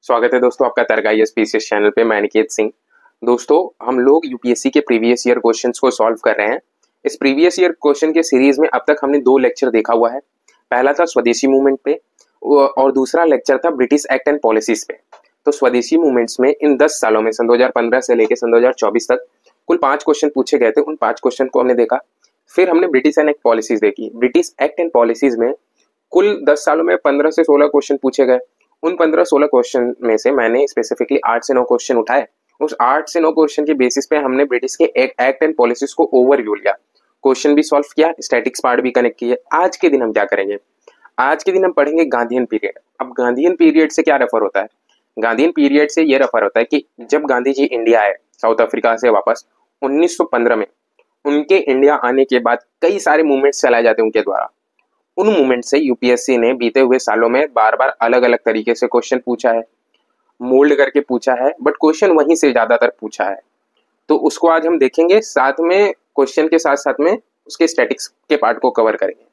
स्वागत है दोस्तों आपका तर्क आईएएस पीसीएस चैनल पे। मैं निकेत सिंह। दोस्तों हम लोग यूपीएससी के प्रीवियस ईयर क्वेश्चंस को सॉल्व कर रहे हैं। इस प्रीवियस ईयर क्वेश्चन के सीरीज में अब तक हमने दो लेक्चर देखा हुआ है। पहला था स्वदेशी मूवमेंट पे और दूसरा लेक्चर था ब्रिटिश एक्ट एंड पॉलिसीज पे। तो स्वदेशी मूवमेंट्स में इन 10 सालों में सन 2015 से लेकर सन 2024 तक कुल 5 क्वेश्चन पूछे गए थे। उन 5 क्वेश्चन को हमने देखा। फिर हमने ब्रिटिश एंड एक्ट पॉलिसीज देखी। ब्रिटिश एक्ट एंड पॉलिसीज में कुल 10 सालों में 15 से 16 क्वेश्चन पूछे गए। उन 15-16 क्वेश्चन में से मैंने स्पेसिफिकली 8 से 9 क्वेश्चन उठाए। उस 8 से 9 क्वेश्चन के बेसिस पे हमने ब्रिटिश के एक्ट एंड पॉलिसीज को ओवरव्यू लिया, क्वेश्चन भी सॉल्व किया, स्टैटिक्स पार्ट भी कनेक्ट किए। आज के दिन हम क्या करेंगे? आज के दिन हम पढ़ेंगे गांधीयन पीरियड। अब गांधीयन पीरियड से क्या रेफर होता है? गांधीयन पीरियड से ये रेफर होता है कि जब गांधी जी इंडिया आए साउथ अफ्रीका से वापस 1915 में, उनके इंडिया आने के बाद कई सारे मूवमेंट्स चलाए जाते हैं उनके द्वारा। उन मूवमेंट से यूपीएससी ने बीते हुए सालों में बार बार अलग अलग तरीके से क्वेश्चन पूछा है, मोल्ड करके पूछा है, बट क्वेश्चन वहीं से ज्यादातर पूछा है। तो उसको आज हम देखेंगे, साथ में क्वेश्चन के साथ साथ में उसके स्टैटिक्स के पार्ट को कवर करेंगे।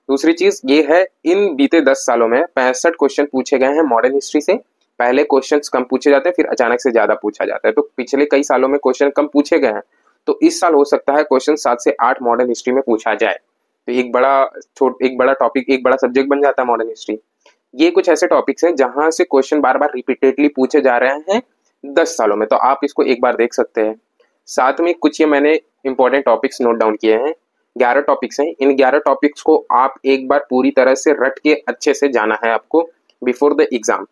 दूसरी चीज ये है, इन बीते 10 सालों में 65 क्वेश्चन पूछे गए हैं मॉडर्न हिस्ट्री से। पहले क्वेश्चंस कम पूछे जाते हैं, फिर अचानक से ज्यादा पूछा जाता है। तो पिछले कई सालों में क्वेश्चन कम पूछे गए हैं, तो इस साल हो सकता है क्वेश्चन 7 से 8 मॉडर्न हिस्ट्री में पूछा जाए। तो एक बड़ा टॉपिक, एक बड़ा सब्जेक्ट बन जाता है मॉडर्न हिस्ट्री। ये कुछ ऐसे टॉपिक्स हैं जहां से क्वेश्चन बार बार रिपीटेडली पूछे जा रहे हैं 10 सालों में। तो आप इसको एक बार देख सकते हैं। साथ में कुछ ये मैंने इंपॉर्टेंट टॉपिक्स नोट डाउन किए हैं। 11 टॉपिक्स हैं। इन 11 टॉपिक्स को आप एक बार पूरी तरह से रट के अच्छे से जाना है आपको बिफोर द एग्जाम।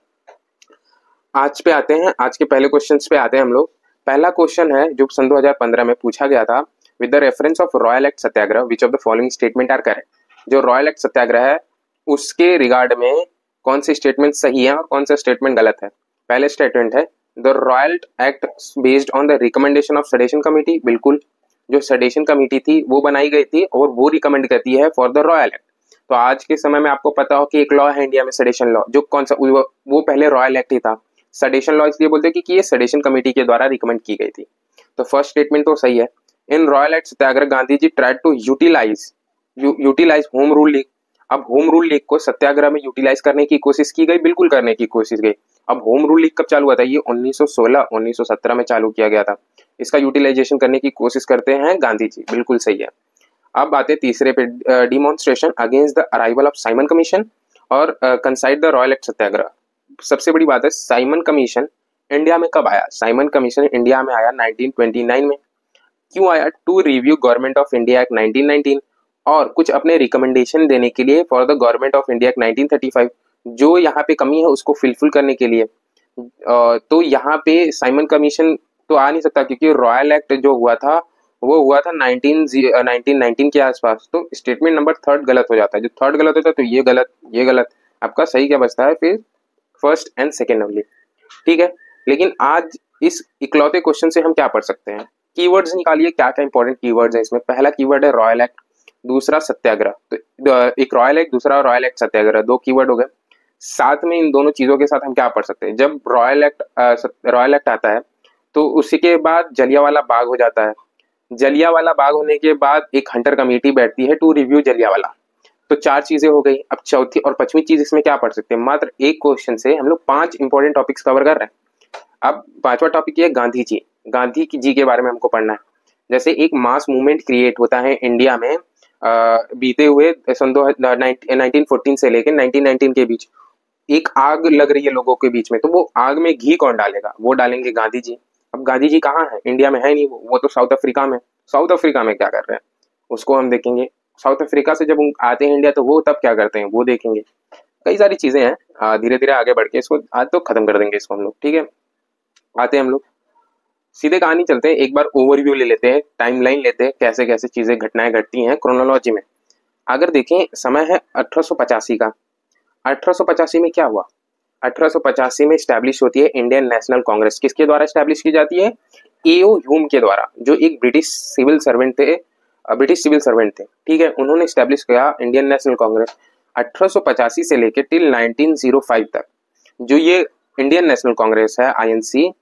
आज पे आते हैं, आज के पहले क्वेश्चन पे आते हैं हम लोग। पहला क्वेश्चन है जो सन 2015 में पूछा गया था, with the reference of Rowlatt act satyagraha which of the following statement are correct. जो रॉयल एक्ट सत्याग्रह है उसके रिगार्ड में कौन सी स्टेटमेंट सही है और कौन सा स्टेटमेंट गलत है। पहले स्टेटमेंट है, the Rowlatt Act based on the recommendation of sedition committee. बिल्कुल, जो सेडेशन कमेटी थी वो बनाई गई थी और वो रिकमेंड करती है फॉर द रॉयल एक्ट। तो आज के समय में आपको पता हो कि एक लॉ है इंडिया में, सेडेशन लॉ, जो कौन सा वो पहले रॉयल एक्ट ही था। सेडेशन लॉ इसलिए बोलते हैं कि ये सेडेशन कमेटी के द्वारा रिकमेंड की गई थी। तो फर्स्ट स्टेटमेंट तो सही है। In Rowlatt act Satyagraha Gandhi ji tried to utilise home rule league. अब होम रूल लीग को सत्याग्रह में यूटिलाइज करने की कोशिश की गई, बिल्कुल करने की कोशिश गई। अब होम रूल लीग कब चालू हुआ था? ये 1916-1917 में चालू किया गया था। इसका यूटिलाइजेशन करने की कोशिश करते हैं गांधी जी, बिल्कुल सही है। अब आते तीसरे पे, demonstration against the arrival of Simon commission और कंसाइड द रॉयल एक्ट सत्याग्रह। सबसे बड़ी बात है, साइमन कमीशन इंडिया में कब आया? साइमन कमीशन इंडिया में आया 1929 में। क्यों आया? To review Government of India Act 1919 और कुछ अपने रिकमेंडेशन देने के लिए for the Government of India Act 1935। जो यहाँ पे कमी है उसको फिलफिल करने के लिए। तो यहाँ पे साइमन कमीशन तो आ नहीं सकता, क्योंकि रॉयल एक्ट जो हुआ था वो हुआ था 1919 के आसपास। तो स्टेटमेंट नंबर थर्ड गलत हो जाता है। जो थर्ड गलत होता है तो ये गलत, ये गलत। आपका सही क्या बचता है फिर? First and second only. ठीक है, लेकिन आज इस इकलौते क्वेश्चन से हम क्या पढ़ सकते हैं? कीवर्ड्स निकालिए, क्या क्या इंपॉर्टेंट कीवर्ड्स हैं इसमें। पहला कीवर्ड है रॉयल एक्ट, दूसरा सत्याग्रह। तो एक रॉयल एक्ट, दूसरा रॉयल एक्ट सत्याग्रह, दो कीवर्ड हो गए। साथ में इन दोनों चीजों के साथ हम क्या पढ़ सकते हैं? जब रॉयल एक्ट आता है तो उसी के बाद जलियांवाला बाग हो जाता है। जलियांवाला बाग होने के बाद एक हंटर कमेटी बैठती है टू रिव्यू जलियांवाला। तो 4 चीजें हो गई। अब चौथी और 5वीं चीज इसमें क्या पढ़ सकते हैं? मात्र एक क्वेश्चन से हम लोग 5 इंपॉर्टेंट टॉपिक्स कवर कर रहे हैं। अब 5वां टॉपिक ये गांधी जी। गांधी जी के बारे में हमको पढ़ना है। जैसे एक मास मूवमेंट क्रिएट होता है इंडिया में बीते हुए सन 1914 से लेकर 1919 के बीच। एक आग लग रही है लोगों के बीच में, तो वो आग में घी कौन डालेगा? वो डालेंगे गांधी जी। अब गांधी जी कहाँ है? इंडिया में है नहीं, वो तो साउथ अफ्रीका में। साउथ अफ्रीका में क्या कर रहे हैं उसको हम देखेंगे। साउथ अफ्रीका से जब आते हैं इंडिया तो वो तब क्या करते हैं वो देखेंगे। कई सारी चीजें हैं, धीरे धीरे आगे बढ़ के इसको आज तो खत्म कर देंगे इसको हम लोग। ठीक है, आते हैं हम लोग सीधे कहानी चलते हैं। एक बार ओवरव्यू ले लेते हैं, टाइमलाइन लेते हैं, कैसे कैसे चीजें घटनाएं घटती हैं क्रोनोलॉजी में। अगर देखें, समय है 1885 का। 1885 में क्या हुआ? 1885 में स्टैब्लिश होती है इंडियन नेशनल कांग्रेस। किसके द्वारा स्टैब्लिश की जाती है? एओ ह्यूम के द्वारा, जो एक ब्रिटिश सिविल सर्वेंट थे। ठीक है, उन्होंने स्टैब्लिश किया इंडियन नेशनल कांग्रेस। 1885 से लेकर टिल 1905 तक जो ये इंडियन नेशनल कांग्रेस है, आईएनसी,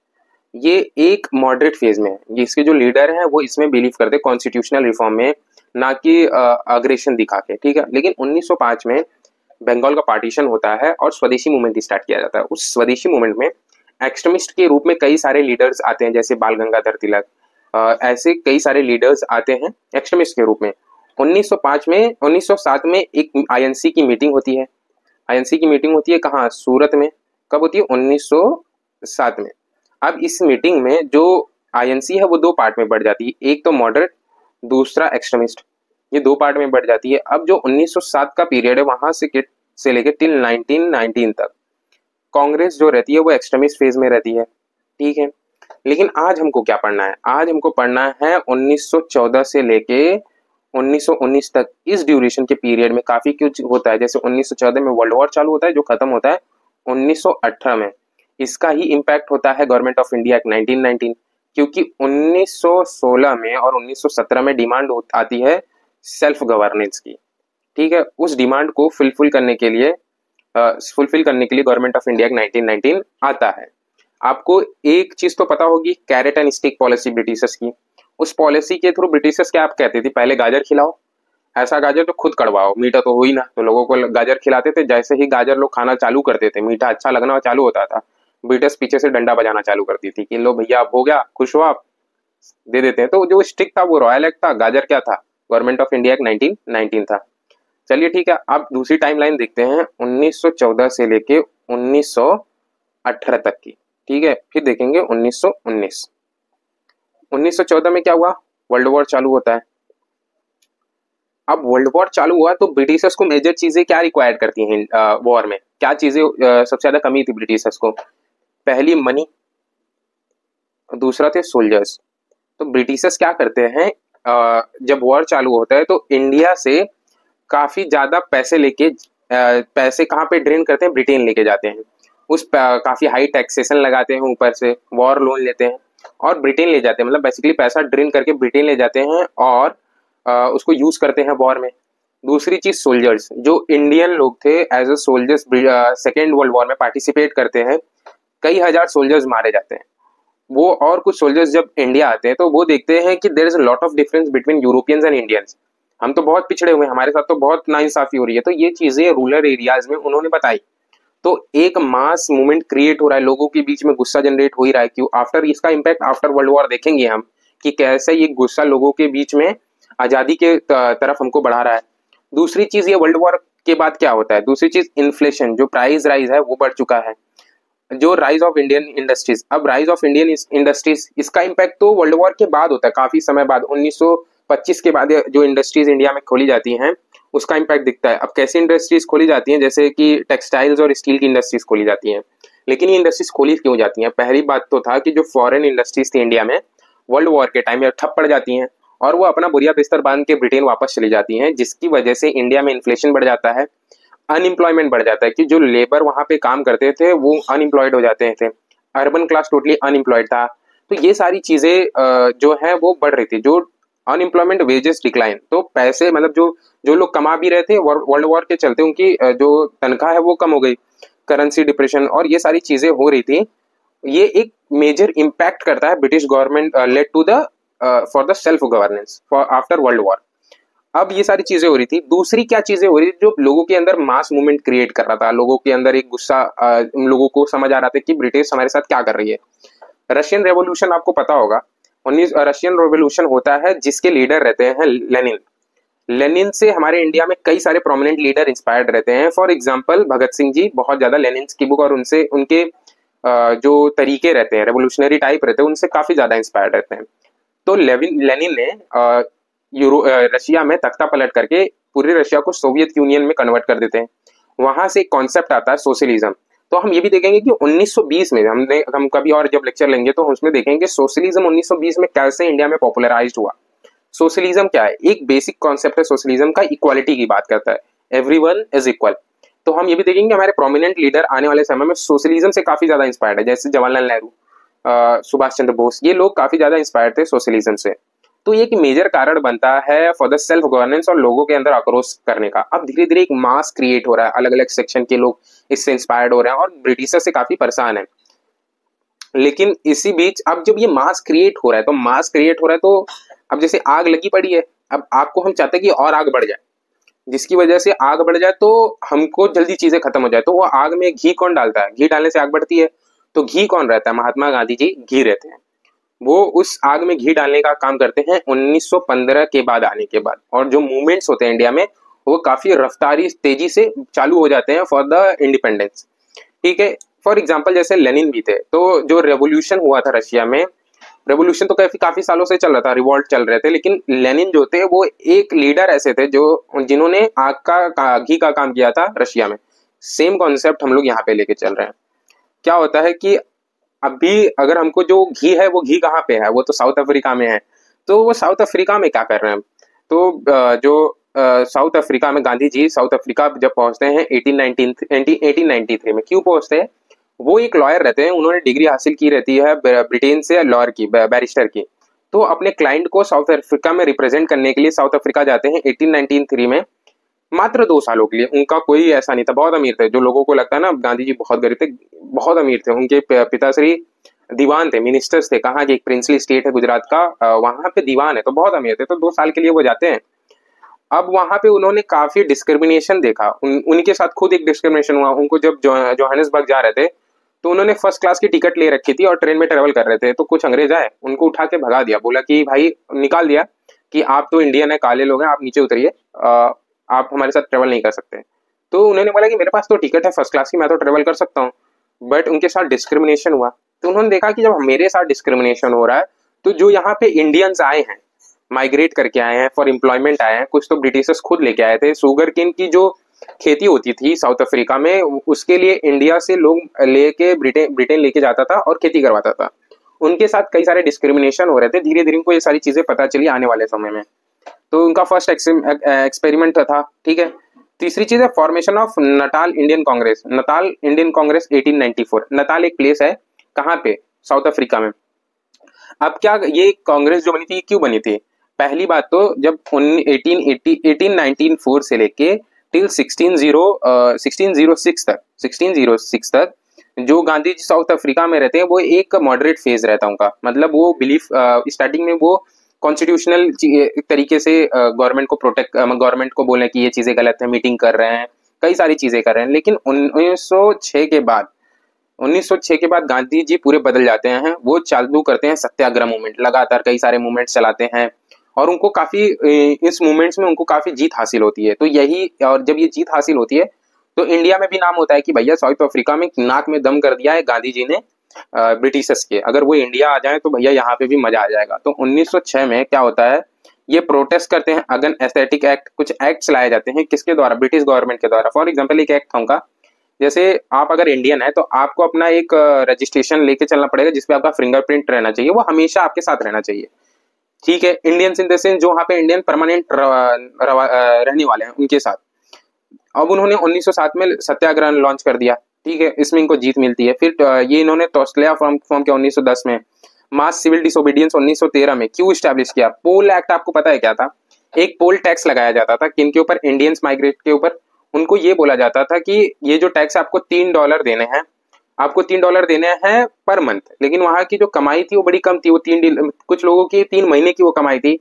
ये एक मॉडरेट फेज में है। ये इसके जो लीडर हैं वो इसमें बिलीव करते हैं कॉन्स्टिट्यूशनल रिफॉर्म में, ना कि अग्रेशन दिखा के। ठीक है, लेकिन 1905 में बंगाल का पार्टीशन होता है और स्वदेशी मूवमेंट स्टार्ट किया जाता है। उस स्वदेशी मूवमेंट में एक्सट्रीमिस्ट के रूप में कई सारे लीडर्स आते हैं, जैसे बाल गंगाधर तिलक, ऐसे कई सारे लीडर्स आते हैं एक्सट्रीमिस्ट के रूप में। 1907 में एक आईएनसी की मीटिंग होती है। आईएनसी की मीटिंग होती है कहाँ? सूरत में। कब होती है? 1907 में। अब इस मीटिंग में जो आईएनसी है वो दो पार्ट में बढ़ जाती है, एक तो मॉडरेट, दूसरा एक्सट्रीमिस्ट। ये दो पार्ट में बढ़ जाती है। अब जो 1907 का पीरियड है वहां से लेके टिल 1919 तक कांग्रेस जो रहती है वो एक्सट्रीमिस्ट फेज में रहती है, ठीक है। लेकिन आज हमको क्या पढ़ना है? आज हमको पढ़ना है 1914 से लेके 1919 तक। इस ड्यूरेशन के पीरियड में काफी कुछ होता है। जैसे 1914 में वर्ल्ड वॉर चालू होता है जो खत्म होता है 1918 में। इसका ही इम्पैक्ट होता है गवर्नमेंट ऑफ इंडिया एक्ट 1919, क्योंकि 1916 में और 1917 में डिमांड आती है सेल्फ गवर्नेंस की, ठीक है। उस डिमांड को फुलफिल करने के लिए गवर्नमेंट ऑफ इंडिया 1919 आता है। आपको एक चीज तो पता होगी, carrot and stick policy Britishers की। उस पॉलिसी के थ्रू ब्रिटिशर्स क्या आप कहते थे? पहले गाजर खिलाओ, ऐसा गाजर तो खुद कड़वाओ, मीठा तो हो ही ना। तो लोगों को गाजर खिलाते थे। जैसे ही गाजर लोग खाना चालू करते थे, मीठा अच्छा लगना चालू होता था, ब्रिटिश पीछे से डंडा बजाना चालू करती थी कि लो भैया अब हो गया, खुश हो आप, दे देते हैं। तो जो स्टिक था वो रॉयल एक्ट था, गाजर क्या था? गवर्नमेंट ऑफ इंडिया 1919 था। चलिए ठीक है, अब दूसरी टाइमलाइन देखते हैं 1914 से लेके 1918 तक की, ठीक है। फिर देखेंगे 1919। 1914 में क्या हुआ? वर्ल्ड वॉर चालू होता है। अब वर्ल्ड वॉर चालू हुआ तो ब्रिटिशर्स को मेजर चीजें क्या रिक्वायर करती हैं वॉर में? क्या चीजें सबसे ज्यादा कमी थी ब्रिटिशर्स को? पहली मनी, दूसरा थे सोल्जर्स। तो ब्रिटिशर्स क्या करते हैं, जब वॉर चालू होता है तो इंडिया से काफी ज्यादा पैसे लेके, पैसे कहाँ पे ड्रेन करते हैं? ब्रिटेन लेके जाते हैं। काफी हाई टैक्सेशन लगाते हैं, ऊपर से वॉर लोन लेते हैं और ब्रिटेन ले जाते हैं। मतलब बेसिकली पैसा ड्रेन करके ब्रिटेन ले जाते हैं और उसको यूज करते हैं वॉर में। दूसरी चीज सोल्जर्स, जो इंडियन लोग थे as a soldiers second world war में पार्टिसिपेट करते हैं, कई हजार सोल्जर्स मारे जाते हैं। वो और कुछ सोल्जर्स जब इंडिया आते हैं तो वो देखते हैं कि there is a lot of difference between Europeans and Indians. हम तो बहुत पिछड़े हुए हैं, हमारे साथ तो बहुत नाइंसाफी हो रही है। तो ये चीजें रूरल एरियाज में उन्होंने बताई। तो एक मास मूवमेंट क्रिएट हो रहा है, लोगों के बीच में गुस्सा जनरेट हो ही रहा है। क्यों? आफ्टर इसका इम्पैक्ट आफ्टर वर्ल्ड वॉर देखेंगे हम कि कैसे ये गुस्सा लोगों के बीच में आजादी के तरफ हमको बढ़ा रहा है। दूसरी चीज, ये वर्ल्ड वॉर के बाद क्या होता है? दूसरी चीज इन्फ्लेशन, जो प्राइस राइज है वो बढ़ चुका है। जो राइज ऑफ इंडियन इंडस्ट्रीज, अब राइज ऑफ इंडियन इंडस्ट्रीज, इसका इम्पैक्ट तो वर्ल्ड वॉर के बाद होता है, काफी समय बाद। 1925 के बाद जो इंडस्ट्रीज इंडिया में खोली जाती हैं उसका इम्पैक्ट दिखता है। अब कैसी इंडस्ट्रीज खोली जाती हैं? जैसे कि टेक्सटाइल्स और स्टील की इंडस्ट्रीज खोली जाती हैं। लेकिन ये इंडस्ट्रीज खोली क्यों जाती हैं? पहली बात तो था कि जो फॉरेन इंडस्ट्रीज थी इंडिया में वर्ल्ड वॉर के टाइम में ठप पड़ जाती हैं और वो अपना बोरिया बिस्तर बांध के ब्रिटेन वापस चली जाती हैं, जिसकी वजह से इंडिया में इन्फ्लेशन बढ़ जाता है, अनएम्प्लॉयमेंट बढ़ जाता है कि जो लेबर वहां पे काम करते थे वो अनएम्प्लॉयड हो जाते थे। अर्बन क्लास टोटली अनएम्प्लॉयड था। तो ये सारी चीजें जो है वो बढ़ रही थी। जो अनएम्प्लॉयमेंट, वेजेस डिक्लाइन, तो पैसे मतलब जो जो लोग कमा भी रहे थे वर्ल्ड वॉर के चलते उनकी जो तनख्वाह है वो कम हो गई, करेंसी डिप्रेशन और ये सारी चीजें हो रही थी। ये एक मेजर इम्पैक्ट करता है British government led to the for the self governance for after world war. अब ये सारी चीजें हो रही थी। दूसरी क्या चीजें हो रही थी? जो लोगों के अंदर मास मूवमेंट क्रिएट कर रहा था, लोगों के अंदर एक गुस्सा, लोगों को समझ आ रहा था कि ब्रिटिश हमारे साथ क्या कर रही है। रशियन रेवोल्यूशन आपको पता होगा। रशियन रेवोल्यूशन होता है जिसके लीडर रहते हैं लेनिन। लेनिन से हमारे इंडिया में कई सारे प्रोमिनेंट लीडर इंस्पायर्ड रहते हैं। फॉर एग्जांपल भगत सिंह जी बहुत ज्यादा लेनिन की बुक और उनसे उनके जो तरीके रहते हैं, रेवोल्यूशनरी टाइप रहते हैं, उनसे काफी ज्यादा इंस्पायर्ड रहते हैं। तो लेनिन ने रशिया में तख्ता पलट करके पूरे रशिया को सोवियत यूनियन में कन्वर्ट कर देते हैं। वहां से एक कॉन्सेप्ट आता है सोशलिज्म। तो हम ये भी देखेंगे कि 1920 में हम कभी और जब लेक्चर लेंगे तो उसमें देखेंगे सोशलिज्म 1920 में कैसे इंडिया में पॉपुलराइज्ड हुआ। सोशलिज्म क्या है? एक बेसिक कॉन्सेप्ट है सोशलिज्म का, इक्वालिटी की बात करता है, एवरीवन इज इक्वल। तो हम ये भी देखेंगे हमारे प्रोमिनेंट लीडर आने वाले समय में सोशलिज्म से काफी ज्यादा इंस्पायर्ड है, जैसे जवाहरलाल नेहरू, सुभाष चंद्र बोस, ये लोग काफी ज्यादा इंस्पायर्ड थे सोशलिज्म से। तो ये एक मेजर कारण बनता है फॉर द सेल्फ गवर्नेंस और लोगों के अंदर आक्रोश करने का। अब धीरे धीरे एक मास क्रिएट हो रहा है, अलग अलग सेक्शन के लोग इससे इंस्पायर्ड हो रहे हैं और ब्रिटिशर से काफी परेशान है। लेकिन इसी बीच अब जब ये मास क्रिएट हो रहा है तो अब जैसे आग लगी पड़ी है, अब आग को हम चाहते हैं कि और आग बढ़ जाए। जिसकी वजह से आग बढ़ जाए तो हमको जल्दी चीजें खत्म हो जाए। तो वो आग में घी कौन डालता है? घी डालने से आग बढ़ती है। तो घी कौन रहता है? महात्मा गांधी जी घी रहते हैं। वो उस आग में घी डालने का काम करते हैं 1915 के बाद आने के बाद। और जो मूवमेंट्स होते हैं इंडिया में वो काफी रफ्तारी तेजी से चालू हो जाते हैं फॉर द इंडिपेंडेंस। ठीक है, फॉर एग्जाम्पल जैसे लेनिन भी थे। तो जो रेवोल्यूशन हुआ था रशिया में, रेवोल्यूशन तो काफी सालों से चल रहा था, रिवॉल्ट चल रहे थे, लेकिन लेनिन जो थे वो एक लीडर ऐसे थे जो जिन्होंने आग का घी का काम किया था रशिया में। सेम कॉन्सेप्ट हम लोग यहाँ पे लेके चल रहे हैं। क्या होता है कि अभी अगर हमको जो घी है वो घी कहाँ पे है? वो तो साउथ अफ्रीका में है। तो वो साउथ अफ्रीका में क्या कर रहे हैं? तो साउथ अफ्रीका में गांधी जी साउथ अफ्रीका जब पहुंचते हैं 1893 में, क्यों पहुंचते हैं? वो एक लॉयर रहते हैं, उन्होंने डिग्री हासिल की रहती है ब्रिटेन से, लॉयर की, बैरिस्टर की। तो अपने क्लाइंट को साउथ अफ्रीका में रिप्रेजेंट करने के लिए साउथ अफ्रीका जाते हैं 1893 में, मात्र 2 सालों के लिए। उनका कोई ऐसा नहीं था, बहुत अमीर थे। जो लोगों को लगता है ना गांधी जी बहुत गरीब थे, बहुत अमीर थे। उनके पिताश्री दीवान थे, मिनिस्टर्स थे। कहाँ के? एक प्रिंसली स्टेट है गुजरात का, वहां पे दीवान है, तो बहुत अमीर थे। तो 2 साल के लिए वो जाते हैं। अब वहां पे उन्होंने काफी डिस्क्रिमिनेशन देखा। उनके साथ खुद एक डिस्क्रिमिनेशन हुआ। उनको जब जोहानिसबर्ग जा रहे थे तो उन्होंने फर्स्ट क्लास की टिकट ले रखी थी और ट्रेन में ट्रेवल कर रहे थे। तो कुछ अंग्रेज आए, उनको उठा के भगा दिया, बोला कि भाई, निकाल दिया कि आप तो इंडियन है, काले लोग हैं, आप नीचे उतरिए, आप हमारे साथ ट्रेवल नहीं कर सकते। तो उन्होंने बोला कि मेरे पास तो टिकट है फर्स्ट क्लास की, मैं तो ट्रेवल कर सकता हूँ। बट उनके साथ डिस्क्रिमिनेशन हुआ। तो उन्होंने देखा कि जब मेरे साथ डिस्क्रिमिनेशन हो रहा है, तो जो यहाँ पे इंडियंस आए हैं, माइग्रेट करके आए हैं, फॉर एम्प्लॉयमेंट आए हैं, कुछ तो ब्रिटिशर्स खुद लेके आए थे। शुगर केन की जो खेती होती थी साउथ अफ्रीका में, उसके लिए इंडिया से लोग लेके ब्रिटेन लेके जाता था और खेती करवाता था। उनके साथ कई सारे डिस्क्रिमिनेशन हो रहे थे। धीरे धीरे उनको ये सारी चीजें पता चली आने वाले समय में। तो उनका फर्स्ट एक्सपेरिमेंट था। ठीक है, तीसरी चीज है formation of Natal Indian Congress. Natal Indian Congress 1894। Natal एक प्लेस है, कहाँ पे? साउथ अफ्रीका में। अब क्या ये कांग्रेस जो बनी थी, क्यों बनी थी? पहली बात तो जब 1894 से लेके टिल 1606 तक जो गांधी जी साउथ अफ्रीका में रहते हैं, वो एक मॉडरेट फेज रहता है उनका। मतलब वो बिलीफ स्टार्टिंग में वो कॉन्स्टिट्यूशनल तरीके से गवर्नमेंट को प्रोटेक्ट, गवर्नमेंट को बोले कि ये चीजें गलत है, मीटिंग कर रहे हैं, कई सारी चीजें कर रहे हैं। लेकिन 1906 के बाद गांधी जी पूरे बदल जाते हैं। वो चालू करते हैं सत्याग्रह मूवमेंट, लगातार कई सारे मूवमेंट चलाते हैं और उनको काफी इस मूवमेंट्स में उनको काफी जीत हासिल होती है। तो यही, और जब ये जीत हासिल होती है तो इंडिया में भी नाम होता है कि भैया साउथ अफ्रीका में नाक में दम कर दिया है गांधी जी ने ब्रिटिशर्स के, अगर वो इंडिया आ जाए तो भैया यहाँ पे भी मजा आ जाएगा। तो 1906 में क्या होता है, ये प्रोटेस्ट करते हैं अगेन एस्थेटिक एक्ट। कुछ एक्ट्स लाए जाते हैं, किसके द्वारा? ब्रिटिश गवर्नमेंट के द्वारा। फॉर एग्जाम्पल एक एक्ट था उनका, जैसे आप अगर इंडियन है तो आपको अपना एक रजिस्ट्रेशन लेके चलना पड़ेगा जिसपे आपका फिंगरप्रिंट रहना चाहिए, वो हमेशा आपके साथ रहना चाहिए। ठीक है, इंडियंस इन द सेंस जो वहाँ पे इंडियन परमानेंट रहने वाले हैं उनके साथ। अब उन्होंने 1907 में सत्याग्रह लॉन्च कर दिया। ठीक है, इसमें इनको जीत मिलती है। फिर ये इन्होंने तोस्टलिया फॉर्म किया 1910 में। मास सिविल डिसोबीडियंस 1913 में क्यों स्टैब्लिश किया? पोल एक्ट, आपको पता है क्या था? एक पोल टैक्स लगाया जाता था, किन के ऊपर? इंडियंस माइग्रेट के ऊपर। उनको ये बोला जाता था कि ये जो टैक्स आपको $3 देने हैं, आपको $3 देने हैं पर मंथ। लेकिन वहां की जो कमाई थी वो बड़ी कम थी, वो कुछ लोगों की 3 महीने की वो कमाई थी,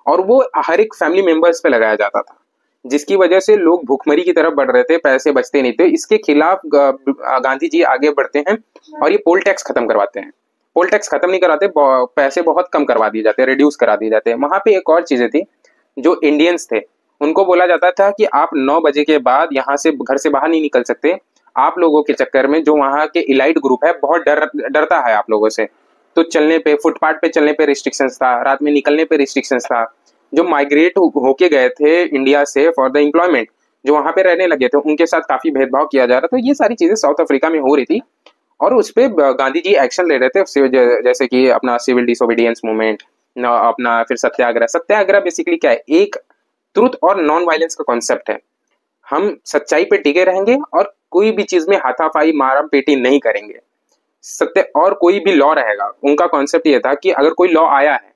और वो हर एक फैमिली मेंबर्स पे लगाया जाता था, जिसकी वजह से लोग भूखमरी की तरफ बढ़ रहे थे, पैसे बचते नहीं थे। इसके खिलाफ गांधी जी आगे बढ़ते हैं और ये पोल टैक्स खत्म करवाते हैं। पोल टैक्स खत्म नहीं कराते, पैसे बहुत कम करवा दिए जाते हैं, रिड्यूस करा दिए जाते हैं। वहां पे एक और चीजें थी, जो इंडियंस थे उनको बोला जाता था कि आप 9 बजे के बाद यहाँ से घर से बाहर नहीं निकल सकते। आप लोगों के चक्कर में जो वहाँ के इलाइट ग्रुप है बहुत डरता है आप लोगों से। तो चलने पे, फुटपाथ पे चलने पे रिस्ट्रिक्शंस था, रात में निकलने पे रिस्ट्रिक्शंस था। जो माइग्रेट होके गए थे इंडिया से फॉर द एम्प्लॉयमेंट, जो वहां पे रहने लगे थे, उनके साथ काफी भेदभाव किया जा रहा था। तो ये सारी चीजें साउथ अफ्रीका में हो रही थी और उस पर गांधी जी एक्शन ले रहे थे, जैसे कि अपना सिविल डिसोबीडियंस मूवमेंट, अपना फिर सत्याग्रह। सत्याग्रह बेसिकली क्या है? एक ट्रुथ और नॉन वायलेंस का कॉन्सेप्ट है। हम सच्चाई पे टिके रहेंगे और कोई भी चीज में हाथापाई मारा पेटी नहीं करेंगे। सत्य और कोई भी लॉ रहेगा। उनका कॉन्सेप्ट ये था कि अगर कोई लॉ आया है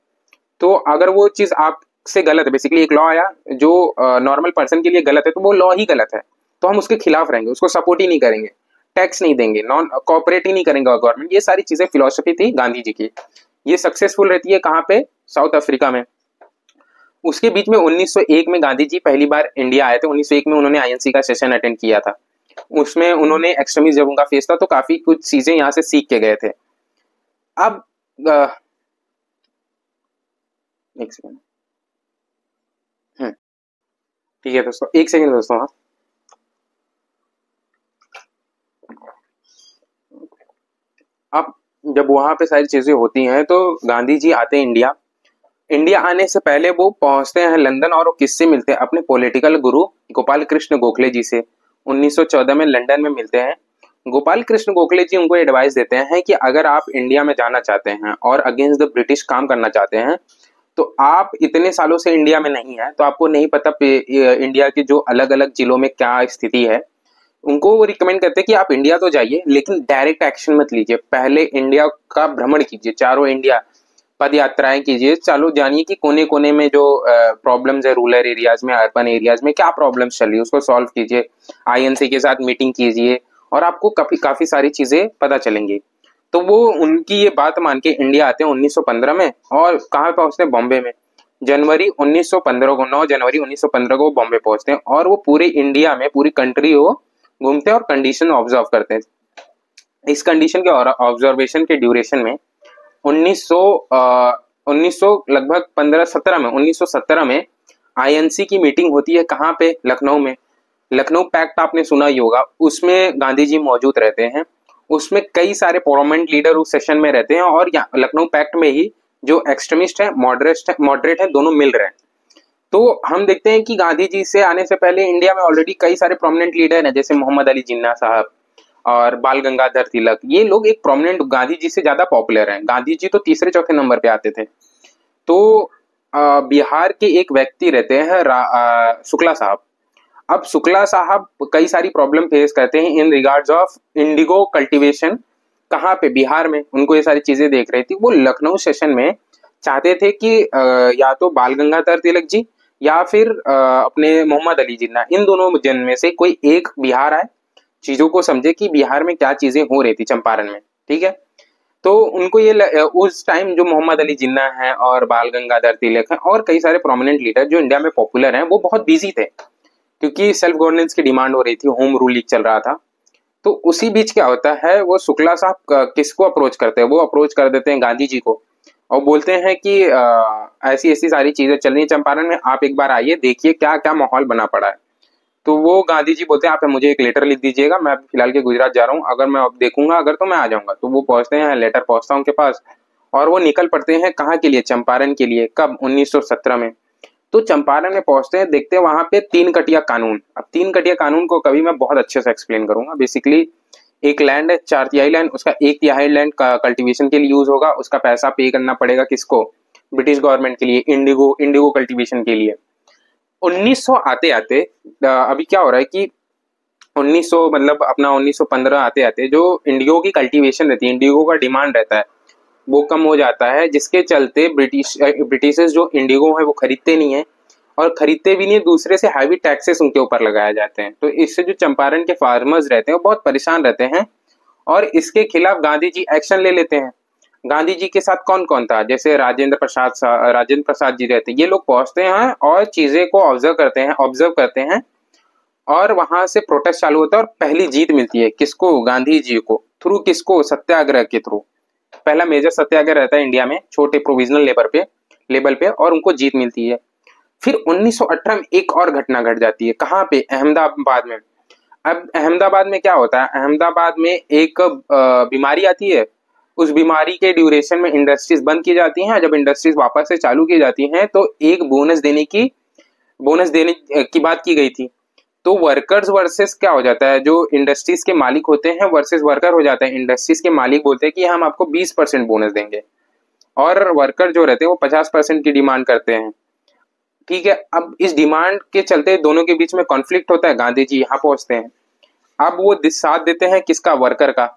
तो अगर वो चीज आपसे गलत है, बेसिकली एक लॉ आया जो नॉर्मल पर्सन के लिए गलत है, तो वो लॉ ही गलत है, तो हम उसके खिलाफ रहेंगे, उसको सपोर्ट ही नहीं करेंगे, टैक्स नहीं देंगे, नॉन कॉपरेट ही नहीं करेंगे गवर्नमेंट। ये सारी चीजें फिलोसफी थी गांधी जी की। ये सक्सेसफुल रहती है कहाँ पे? साउथ अफ्रीका में। उसके बीच में 1901 में गांधी जी पहली बार इंडिया आए थे। 1901 में उन्होंने आईएनसी का सेशन अटेंड किया था। उसमें उन्होंने एक्सट्रीमिज्म जब उनका फेस था तो काफी कुछ चीजें यहाँ से सीख के गए थे। अब एक सेकंड, ठीक है दोस्तों, एक सेकंड दोस्तों। हाँ, अब जब वहां पे सारी चीजें होती हैं तो गांधी जी आते हैं इंडिया। इंडिया आने से पहले वो पहुंचते हैं लंदन और वो किससे मिलते हैं? अपने पॉलिटिकल गुरु गोपाल कृष्ण गोखले जी से। 1914 में लंदन में मिलते हैं। गोपाल कृष्ण गोखले जी उनको एडवाइस देते हैं कि अगर आप इंडिया में जाना चाहते हैं और अगेंस्ट द ब्रिटिश काम करना चाहते हैं तो आप इतने सालों से इंडिया में नहीं है तो आपको नहीं पता इंडिया के जो अलग अलग जिलों में क्या स्थिति है। उनको वो रिकमेंड करते हैं कि आप इंडिया तो जाइए लेकिन डायरेक्ट एक्शन मत लीजिए, पहले इंडिया का भ्रमण कीजिए, चारों इंडिया पद यात्राएं कीजिए, चालू जानिए कि कोने कोने में जो प्रॉब्लम्स है रूरल एरियाज में, अर्बन एरियाज में क्या प्रॉब्लम्स चल रही है उसको सॉल्व कीजिए, आईएनसी के साथ मीटिंग कीजिए और आपको काफी सारी चीजें पता चलेंगी। तो वो उनकी ये बात मान के इंडिया आते हैं 1915 में। और कहाँ पहुंचते हैं? बॉम्बे में। जनवरी 1915 को, 9 जनवरी 1915 को बॉम्बे पहुंचते हैं और वो पूरे इंडिया में पूरी कंट्री को घूमते हैं और कंडीशन ऑब्जर्व करते हैं। इस कंडीशन के ऑब्जर्वेशन के ड्यूरेशन में 1900 लगभग 15-17 में 1917 में आईएनसी की मीटिंग होती है। कहाँ पे? लखनऊ में। लखनऊ पैक्ट आपने सुना ही होगा, उसमें गांधी जी मौजूद रहते हैं। उसमें कई सारे प्रोमिनेंट लीडर उस सेशन में रहते हैं और लखनऊ पैक्ट में ही जो एक्सट्रीमिस्ट है, मॉडरेट है, दोनों मिल रहे हैं। तो हम देखते हैं कि गांधी जी से आने से पहले इंडिया में ऑलरेडी कई सारे प्रोमिनेंट लीडर हैं, जैसे मोहम्मद अली जिन्ना साहब और बाल गंगाधर तिलक। ये लोग एक प्रोमिनेंट, गांधी जी से ज्यादा पॉपुलर हैं। गांधी जी तो तीसरे चौथे नंबर पे आते थे। तो बिहार के एक व्यक्ति रहते हैं शुक्ला साहब। अब शुक्ला साहब कई सारी प्रॉब्लम फेस करते हैं in regards of Indigo cultivation. कहाँ पे? बिहार में। उनको ये सारी चीजें देख रही थी। वो लखनऊ सेशन में चाहते थे कि या तो बाल गंगाधर तिलक जी या फिर अपने मोहम्मद अली जिन्ना, इन दोनों जन में से कोई एक बिहार आए, चीजों को समझे कि बिहार में क्या चीजें हो रही थी चंपारण में। ठीक है, तो उनको ये उस टाइम जो मोहम्मद अली जिन्ना है और बाल गंगाधर तिलक है और कई सारे प्रोमिनेंट लीडर जो इंडिया में पॉपुलर हैं, वो बहुत बिजी थे क्योंकि सेल्फ गवर्नेंस की डिमांड हो रही थी, होम रूल चल रहा था। तो उसी बीच क्या होता है, वो शुक्ला साहब किसको अप्रोच करते हैं? वो अप्रोच कर देते हैं गांधी जी को और बोलते हैं कि ऐसी ऐसी सारी चीजें चल रही है चंपारण में, आप एक बार आइए, देखिए क्या क्या माहौल बना पड़ा है। तो वो गांधी जी बोलते हैं आप मुझे एक लेटर लिख दीजिएगा, मैं फिलहाल के गुजरात जा रहा हूँ, अगर मैं अब देखूंगा अगर तो मैं आ जाऊंगा। तो वो पहुंचते हैं, लेटर पहुंचता उनके पास और वो निकल पड़ते हैं कहाँ के लिए? चंपारण के लिए। कब? 1917 में। तो चंपारण में पहुंचते हैं, देखते हैं वहां पे 3 कटिया कानून। अब 3 कटिया कानून को कभी मैं बहुत अच्छे से एक्सप्लेन करूंगा। बेसिकली एक लैंड है 4/3 लैंड, उसका 1/3 लैंड का कल्टीवेशन के लिए यूज होगा, उसका पैसा पे करना पड़ेगा किसको? ब्रिटिश गवर्नमेंट के लिए, इंडिगो कल्टीवेशन के लिए। 1900 आते आते अभी क्या हो रहा है कि 1900 मतलब अपना 1915 आते आते जो इंडिगो की कल्टीवेशन रहती है, इंडिगो का डिमांड रहता है, वो कम हो जाता है, जिसके चलते ब्रिटिशर्स जो इंडिगो है वो खरीदते नहीं है और खरीदते भी नहीं, दूसरे से हैवी टैक्सेस उनके ऊपर लगाए जाते हैं। तो इससे जो चंपारण के फार्मर्स रहते हैं वो बहुत परेशान रहते हैं और इसके खिलाफ गांधी जी एक्शन ले लेते हैं। गांधी जी के साथ कौन कौन था? जैसे राजेंद्र प्रसाद जी रहते हैं। ये लोग पहुंचते हैं और चीजें को ऑब्जर्व करते हैं और वहां से प्रोटेस्ट चालू होता है और पहली जीत मिलती है किसको? गांधी जी को। थ्रू किसको? सत्याग्रह के थ्रू। पहला मेजर सत्याग्रह रहता है इंडिया में, छोटे प्रोविजनल लेवल पे और उनको जीत मिलती है। फिर 1918 में एक और घटना घट जाती है। कहाँ पे? अहमदाबाद में। अब अहमदाबाद में क्या होता है? अहमदाबाद में एक बीमारी आती है। उस बीमारी के ड्यूरेशन में इंडस्ट्रीज बंद की जाती हैं। जब इंडस्ट्रीज वापस से चालू की जाती हैं तो एक बोनस देने की बात की गई थी। तो वर्कर्स वर्सेस क्या हो जाता है, जो इंडस्ट्रीज के मालिक होते हैं वर्सेस वर्कर हो जाते हैं। इंडस्ट्रीज के मालिक बोलते हैं कि हम आपको 20% बोनस देंगे और वर्कर जो रहते हैं वो 50% की डिमांड करते हैं। ठीक है, अब इस डिमांड के चलते दोनों के बीच में कॉन्फ्लिक्ट होता है। गांधी जी यहाँ पहुंचते हैं। अब वो साथ देते हैं किसका? वर्कर का।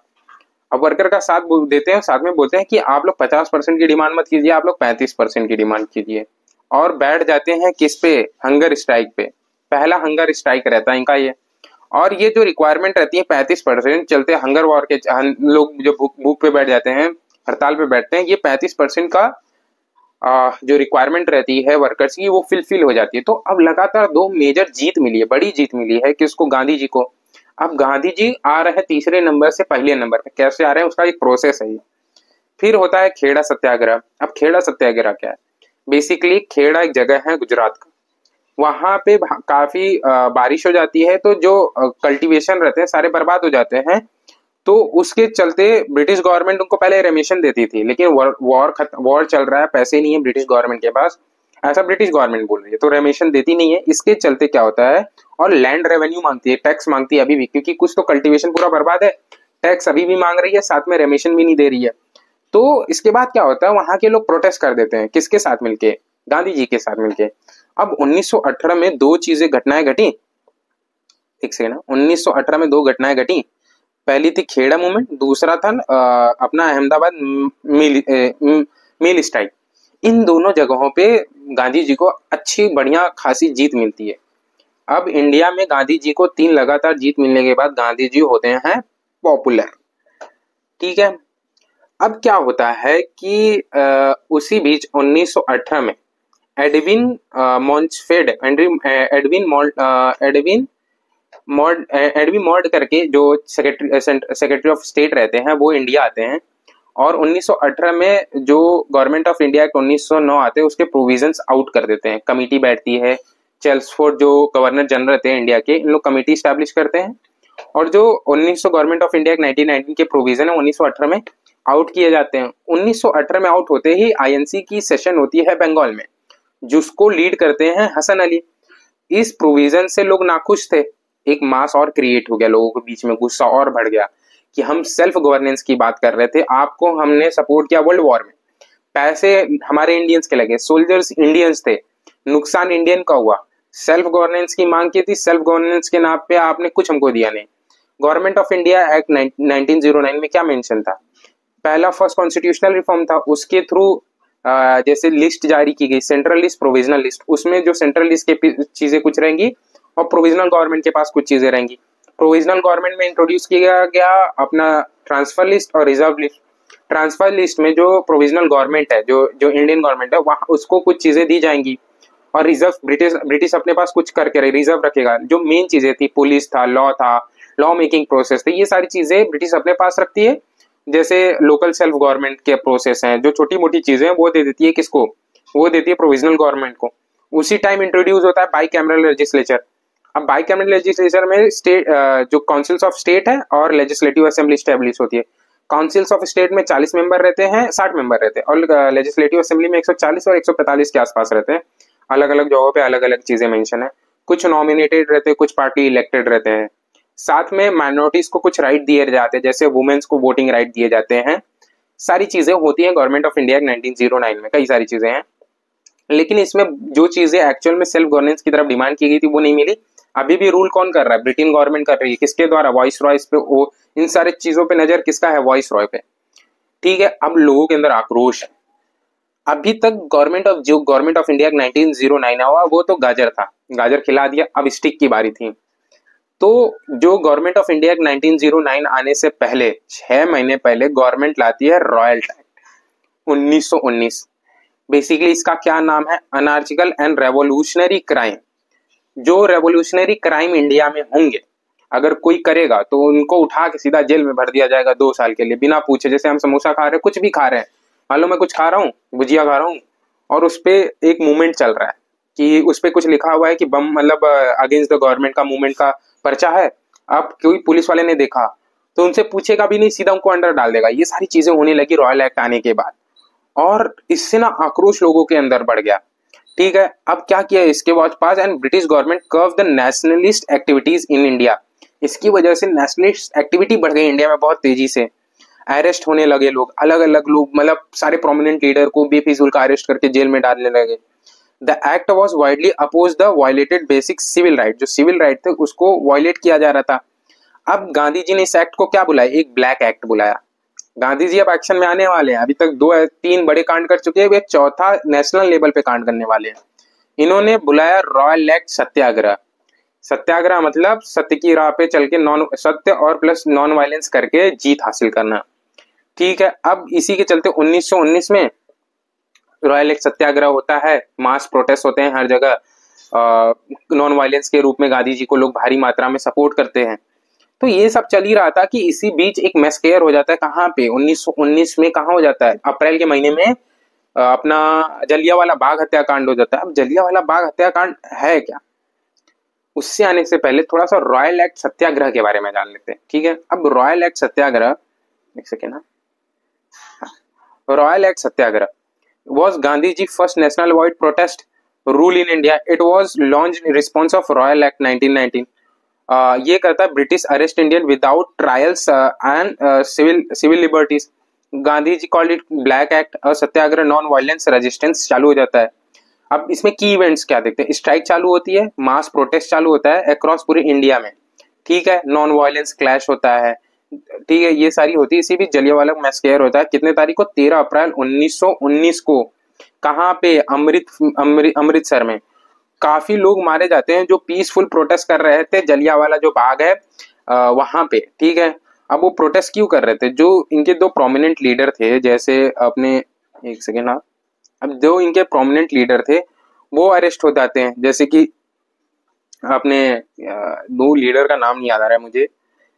अब वर्कर का साथ देते हैं, साथ में बोलते हैं कि आप लोग 50% की डिमांड मत कीजिए, आप लोग 35% की डिमांड कीजिए और बैठ जाते हैं किस पे? हंगर स्ट्राइक पे। पहला हंगर स्ट्राइक रहता है इनका ये। और ये जो रिक्वायरमेंट रहती है 35%, चलते हंगर वॉर के लोग जो भूख पे बैठ जाते हैं, हड़ताल पे बैठते हैं, ये 35% का जो रिक्वायरमेंट रहती है वर्कर्स की वो फिलफिल हो जाती है। तो अब लगातार दो मेजर जीत मिली है, बड़ी जीत मिली है किसको, गांधी जी को। अब गांधी जी आ रहे हैं तीसरे नंबर से पहले नंबर पे, कैसे आ रहे हैं उसका एक प्रोसेस है ये। फिर होता है खेड़ा सत्याग्रह। अब खेड़ा सत्याग्रह क्या है, बेसिकली खेड़ा एक जगह है गुजरात का, वहां पे काफी बारिश हो जाती है, तो जो कल्टीवेशन रहते हैं सारे बर्बाद हो जाते हैं। तो उसके चलते ब्रिटिश गवर्नमेंट उनको पहले रेमिशन देती थी, लेकिन वॉर चल रहा है, पैसे नहीं है ब्रिटिश गवर्नमेंट के पास, ऐसा ब्रिटिश गवर्नमेंट बोल रही है, तो रेमिशन देती नहीं है। इसके चलते क्या होता है, और लैंड रेवेन्यू मांगती है, टैक्स मांगती है अभी भी, क्योंकि कुछ तो कल्टीवेशन पूरा बर्बाद है, टैक्स अभी भी मांग रही है, साथ में रेमिशन भी नहीं दे रही है। तो इसके बाद क्या होता है, वहां के लोग प्रोटेस्ट कर देते हैं, किसके साथ मिलके, गांधी जी के साथ मिलके। अब 1918 में दो चीजें घटनाएं घटी, एक सेकंड, 1918 में दो घटनाएं घटी। पहली थी खेड़ा मूवमेंट, दूसरा था अपना अहमदाबाद मिल स्ट्राइक। इन दोनों जगहों पे गांधी जी को अच्छी बढ़िया खासी जीत मिलती है। अब इंडिया में गांधी जी को 3 लगातार जीत मिलने के बाद गांधी जी होते हैं पॉपुलर। ठीक है, अब क्या होता है कि उसी बीच 1918 में एडविन मॉन्चफेड एडविन मॉड करके जो सेक्रेटरी ऑफ स्टेट रहते हैं वो इंडिया आते हैं, और 1918 में जो गवर्नमेंट ऑफ इंडिया एक्ट 1909 आते हैं उसके प्रोविजंस आउट कर देते हैं। कमिटी बैठती है, चेल्सफोर्ड जो गवर्नर जनरल रहते हैं इंडिया के, इन लोग कमिटी स्टैब्लिश करते हैं, और जो 1900 गवर्नमेंट ऑफ इंडिया एक्ट 1919 के प्रोविजन है 1918 में आउट किए जाते हैं। 1918 में आउट होते ही आईएनसी की सेशन होती है बंगाल में, जिसको लीड करते हैं हसन अली। इस प्रोविजन से लोग नाखुश थे, एक मास और क्रिएट हो गया, लोगों के बीच में गुस्सा और बढ़ गया कि हम सेल्फ गवर्नेंस की बात कर रहे थे, आपको हमने सपोर्ट किया वर्ल्ड वॉर में, पैसे हमारे इंडियंस के लगे, सोल्जर्स इंडियंस थे, नुकसान इंडियन का हुआ, सेल्फ गवर्नेंस की मांग की थी, सेल्फ गवर्नेंस के नाम पे आपने कुछ हमको दिया नहीं। गवर्नमेंट ऑफ इंडिया एक्ट 1909 में क्या मेंशन था, पहला फर्स्ट कॉन्स्टिट्यूशनल रिफॉर्म था, उसके थ्रू जैसे लिस्ट जारी की गई, सेंट्रल लिस्ट प्रोविजनल लिस्ट, उसमें जो सेंट्रल लिस्ट की चीजें कुछ रहेंगी और प्रोविजनल गवर्नमेंट के पास कुछ चीजें रहेंगी। प्रोविजनल गवर्नमेंट में इंट्रोड्यूस किया गया अपना ट्रांसफर लिस्ट और रिजर्व लिस्ट। ट्रांसफर लिस्ट में जो प्रोविजनल गवर्नमेंट है, जो जो इंडियन गवर्नमेंट है, वहां उसको कुछ चीजें दी जाएंगी, और रिजर्व ब्रिटिश अपने पास कुछ करके रिजर्व रखेगा। जो मेन चीजें थी, पुलिस था, लॉ मेकिंग प्रोसेस थे, ये सारी चीजें ब्रिटिश अपने पास रखती है। जैसे लोकल सेल्फ गवर्नमेंट के प्रोसेस हैं, जो छोटी मोटी चीजें हैं वो दे देती है किसको, वो देती है प्रोविजनल गवर्नमेंट को। उसी टाइम इंट्रोड्यूस होता है बाई कैमरल लेजिस्लेचर। अब बाई कैमरल लेजिस्लेचर में स्टेट जो काउंसिल्स ऑफ स्टेट है और लेजिस्लेटिव असेंबली स्टैब्लिश होती है। काउंसिल्स ऑफ स्टेट में 40 मेंबर रहते हैं, 60 मेंबर रहते हैं, और लेजिस्लेटिव असेंबली में 140 और 145 के आसपास रहते हैं। अलग अलग जगहों पे अलग अलग चीजें मेंशन है, कुछ नॉमिनेटेड रहते हैं, कुछ पार्टी इलेक्टेड रहते हैं। साथ में माइनॉरिटीज को कुछ राइट दिए जाते हैं, जैसे वुमेन्स को वोटिंग राइट दिए जाते हैं। सारी चीजें होती हैं गवर्नमेंट ऑफ इंडिया 1909 में, कई सारी चीजें हैं, लेकिन इसमें जो चीजें एक्चुअल में सेल्फ गवर्नेंस की तरफ डिमांड की गई थी वो नहीं मिली। अभी भी रूल कौन कर रहा है, ब्रिटेन गवर्नमेंट कर रही है, किसके द्वारा, वॉइस रॉयस पे, वो इन सारी चीजों पे नजर किसका है, वॉइस रॉय पे। ठीक है, अब लोगों के अंदर आक्रोश है। अभी तक गवर्नमेंट ऑफ इंडिया 1909 हुआ वो तो गाजर था, गाजर खिला दिया, अब स्टिक की बारी थी। तो जो गवर्नमेंट ऑफ इंडिया 1909 आने से पहले 6 महीने पहले गवर्नमेंट लाती है रॉयल एक्ट 1919। बेसिकली इसका क्या नाम है, अनार्चिकल एंड रेवोल्यूशनरी क्राइम। जो रेवोल्यूशनरी क्राइम इंडिया में होंगे, अगर कोई करेगा तो उनको उठा के सीधा जेल में भर दिया जाएगा 2 साल के लिए, बिना पूछे। जैसे हम समोसा खा रहे हैं, कुछ भी खा रहे हैं, मान लो मैं कुछ खा रहा हूँ, भुजिया खा रहा हूँ, और उस पे एक मूवमेंट चल रहा है कि उस पे कुछ लिखा हुआ है कि बम, मतलब अगेंस्ट द गवर्नमेंट का मूवमेंट का पर्चा है। अब कोई पुलिस वाले ने देखा तो उनसे पूछेगा भी नहीं, सीधा उनको अंडर डाल देगा। ये सारी चीजें होने लगी रॉयल एक्ट आने के बाद, और इससे ना आक्रोश लोगों के अंदर बढ़ गया। ठीक है, अब क्या किया इसके बाद पास, and British government curb the nationalist activities in India. इसकी वजह से नेशनलिस्ट एक्टिविटी बढ़ गई इंडिया में बहुत तेजी से, अरेस्ट होने लगे लोग, अलग अलग लोग, मतलब सारे प्रोमिनेंट लीडर को बेफिजूल का अरेस्ट करके जेल में डालने लगे। The act was widely oppose the violated basic civil right, जो सिविल राइट थे उसको वायलेट किया जा रहा था। अब गांधी जी ने इस एक्ट को क्या बुलाया, एक ब्लैक एक्ट बुलाया। गांधी जी अब एक्शन में आने वाले हैं, अभी तक 2-3 बड़े कांड कर चुके हैं, वे चौथा नेशनल लेवल पे कांड करने वाले हैं। इन्होंने बुलाया रॉयल एक्ट सत्याग्रह। सत्याग्रह मतलब सत्य की राह पे चल के सत्य और प्लस नॉन वायलेंस करके जीत हासिल करना। ठीक है, अब इसी के चलते 1919 में रॉयल एक्ट सत्याग्रह होता है, मास प्रोटेस्ट होते हैं हर जगह, नॉन वायलेंस के रूप में गांधी जी को लोग भारी मात्रा में सपोर्ट करते हैं। तो ये सब चल ही रहा था कि इसी बीच एक मैस्केयर हो जाता है, कहाँ पे 1919 में कहाँ हो जाता है, अप्रैल के महीने में अपना जलियांवाला बाग हत्याकांड हो जाता है। अब जलियांवाला बाग हत्याकांड है क्या, उससे आने से पहले थोड़ा सा रॉयल एक्ट सत्याग्रह के बारे में जान लेते हैं, ठीक है। अब रॉयल एक्ट सत्याग्रह, एक second, royal act Satyagraha was Gandhi ji first national void protest rule in India. It was launched in response of Royal Act 1919. ये कहता है British arrest Indian without trials and civil liberties. Gandhi ji called it black act और satyagraha non violence resistance चालू हो जाता है। अब इसमें की इवेंट्स क्या देखते हैं, स्ट्राइक चालू होती है, मास प्रोटेस्ट चालू होता है अक्रॉस पूरे इंडिया में, ठीक है, नॉन वायलेंस क्लैश होता है, ठीक है, ये सारी होती है। इसी बीच जलियांवाला मैस्केयर होता है, कितने तारीख को, 13 अप्रैल 1919 को, कहाँ पे, अमृतसर में। काफी लोग मारे जाते हैं जो पीसफुल प्रोटेस्ट कर रहे थे, जलियांवाला जो बाग है वहां पे, ठीक है। अब वो प्रोटेस्ट क्यों कर रहे थे, जो इनके दो प्रोमिनेंट लीडर थे, जैसे अपने, एक सेकेंड, हाँ, अब जो इनके प्रोमिनेंट लीडर थे वो अरेस्ट हो जाते हैं, जैसे कि अपने दो लीडर का नाम नहीं याद आ रहा है मुझे,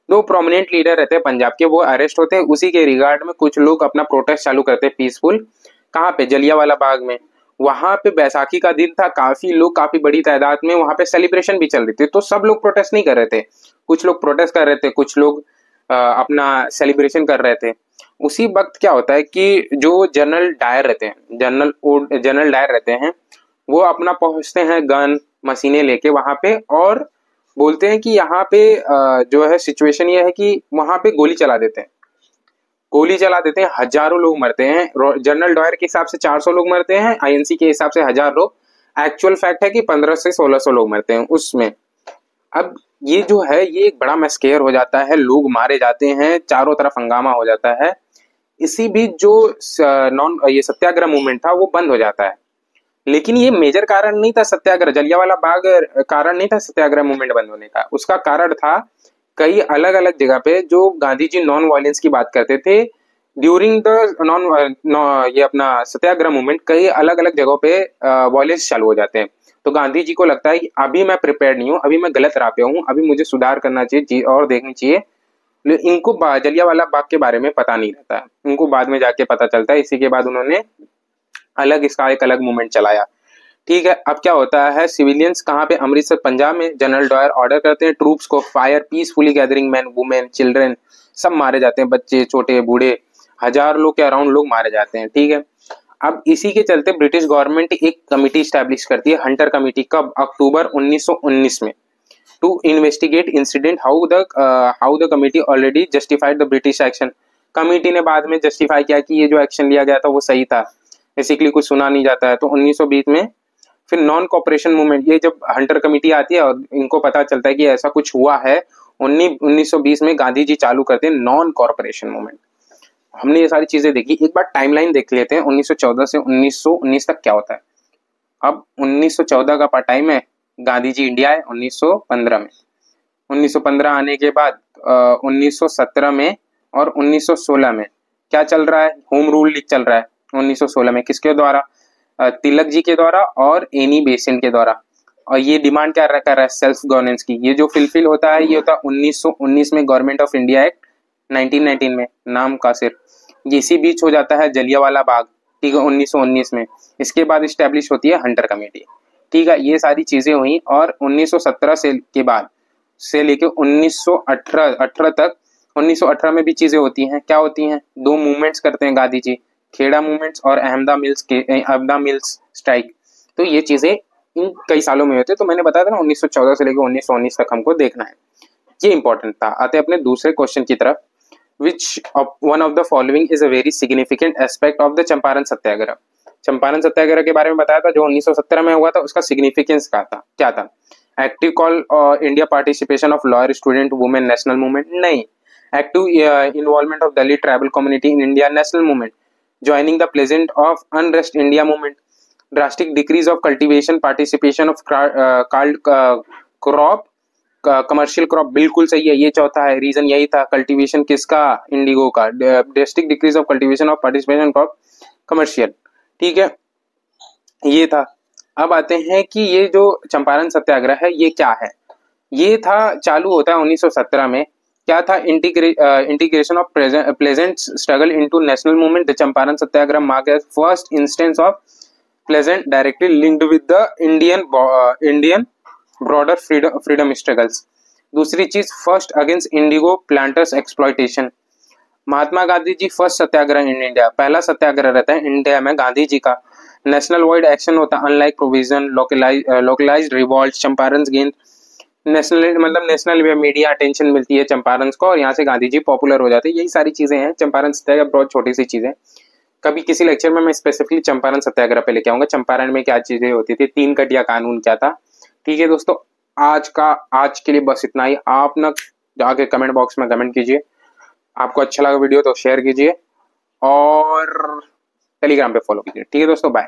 दो प्रोमिनेंट लीडर रहते हैं पंजाब के, वो अरेस्ट होते हैं। उसी के रिगार्ड में कुछ लोग अपना प्रोटेस्ट चालू करते हैं पीसफुल, कहाँ पे, जलियांवाला बाग में। वहां पे बैसाखी का दिन था, काफी लोग, काफी बड़ी तादाद में वहां पे सेलिब्रेशन भी चल रही थी, तो सब लोग प्रोटेस्ट नहीं कर रहे थे, कुछ लोग प्रोटेस्ट कर रहे थे, कुछ लोग अपना सेलिब्रेशन कर रहे थे। उसी वक्त क्या होता है कि जो जनरल डायर रहते हैं, जनरल डायर रहते हैं, वो अपना पहुंचते हैं गन मशीनें लेके वहां पे, और बोलते हैं कि यहाँ पे जो है सिचुएशन ये है कि वहां पे गोली चला देते हैं, हजारों लोग मरते हैं। जनरल डायर के हिसाब से 400 लोग मरते हैं, आईएनसी के हिसाब से 1000 लोग, एक्चुअल फैक्ट है कि 1500 से 1600 लोग मरते हैं उसमें। अब ये जो है ये एक बड़ा मैस्केयर हो जाता है, लोग मारे जाते हैं, चारों तरफ हंगामा हो जाता है। इसी बीच जो ये सत्याग्रह मूवमेंट था वो बंद हो जाता है, लेकिन ये मेजर कारण नहीं था सत्याग्रह, जलियांवाला बाग कारण नहीं था सत्याग्रह मूवमेंट बंद होने का। उसका कारण था कई अलग अलग जगह पे जो गांधी जी नॉन वायलेंस की बात करते थे ड्यूरिंग द ये अपना सत्याग्रह मूवमेंट, कई अलग अलग जगहों पे वायलेंस चालू हो जाते हैं। तो गांधी जी को लगता है कि अभी मैं प्रिपेयर नहीं हूँ, अभी मैं गलत राह पे हूँ, अभी मुझे सुधार करना चाहिए और देखनी चाहिए। इनको जलियांवाला बाग के बारे में पता नहीं रहता है, उनको बाद में जाके पता चलता है। इसी के बाद उन्होंने इसका एक अलग मूवमेंट चलाया, ठीक है। अब क्या होता है, सिविलियंस कहाँ पे, अमृतसर पंजाब में, जनरल डायर ऑर्डर करते हैं ट्रूप्स को fire peacefully, gathering man women children सब मारे जाते हैं, बच्चे छोटे बूढ़े, 1000 लोग के अराउंड लोग मारे जाते हैं, ठीक है। अब इसी के चलते ब्रिटिश गवर्नमेंट एक कमिटी स्टैब्लिश करती है, हंटर कमिटी, कब, अक्टूबर 1919 में, to investigate incident. How the committee already justified the British action. Committee ने बाद में जस्टिफाई किया कि ये जो एक्शन लिया गया था वो सही था, बेसिकली कुछ सुना नहीं जाता है। तो 1920 में फिर नॉन कॉपरेशन मूवमेंट, ये जब हंटर कमिटी आती है और इनको पता चलता है कि ऐसा कुछ हुआ है, 1920 में गांधी जी चालू करते हैं नॉन कॉर्पोरेशन मूवमेंट। हमने ये सारी चीजें देखी, एक बार टाइमलाइन देख लेते हैं 1914 से 1919 तक क्या होता है। अब 1914 का टाइम है, गांधी जी इंडिया है 1915 में, 1915 आने के बाद 1917 में और 1916 में क्या चल रहा है, होम रूल चल रहा है 1916 में, किसके द्वारा, तिलक जी के द्वारा और एनी बेसेंट के द्वारा। और ये डिमांड क्या कर रहा है, सेल्फ गवर्नेंस की। ये जो फिलफिल होता है ये होता है 1919 में, गवर्नमेंट ऑफ इंडिया एक्ट 1919 में, नाम का सिर्फ। ये इसी बीच हो जाता है जलियांवाला बाग, ठीक है, 1919 में। इसके बाद स्टैब्लिश होती है हंटर कमेटी, ठीक है। ये सारी चीजें हुई और 1917 से के बाद से लेके 1918 तक, 1918 में भी चीजें होती हैं। क्या होती हैं, दो मूवमेंट्स करते हैं गांधी जी, खेड़ा मूवमेंट्स और अहमदा मिल्स स्ट्राइक। तो ये चीजें इन कई सालों में होते हैं। तो मैंने बताया था ना 1914 से लेकर 1919 तक हमको देखना है, ये इंपॉर्टेंट था। आते अपने दूसरे क्वेश्चन की तरफ, which one of the following is a very significant aspect of the Champaran Satyagraha. Champaran Satyagraha के बारे में बताया था जो 1917 में हुआ था, उसका सिग्निफिकेंस क्या था। Active all India participation of lawyer student women national movement, नहीं। Active involvement of Dalit tribal community in India national movement, joining the pleasant of unrest India movement, drastic decrease of cultivation participation of crop commercial crop, बिल्कुल सही है, ये चौथा है, reason यही था, cultivation किसका, इंडिगो का, drastic decrease of cultivation of participation crop commercial, ठीक है। ये था। अब आते हैं कि ये जो चंपारण सत्याग्रह है ये क्या है। ये था, चालू होता है 1917 में। क्या था? Integration of peasant struggle into national movement. The Champaran satyagraha mark as first instance of peasant directly linked with the Indian broader freedom struggles. दूसरी चीज, first against indigo planters exploitation. Mahatma Gandhi ji first satyagraha in India, पहला सत्याग्रह रहता है इंडिया में गांधी जी का। National wide action होता है, unlike provision localised revolt. Champaran gain national, मतलब नेशनल मीडिया अटेंशन मिलती है चंपारण को, और यहाँ से गांधी जी पॉपुलर हो जाते हैं। यही सारी चीजें हैं चंपारण सत्याग्रह, बहुत छोटी सी चीजें। कभी किसी लेक्चर में मैं स्पेसिफिकली चंपारण सत्याग्रह पे लेके आऊंगा, चंपारण में क्या चीजें होती थी, 3 कटिया कानून क्या था। ठीक है दोस्तों, आज के लिए बस इतना ही। आप ना जाके कमेंट बॉक्स में कमेंट कीजिए, आपको अच्छा लगा वीडियो तो शेयर कीजिए, और टेलीग्राम पे फॉलो कीजिए। ठीक है दोस्तों, बाय।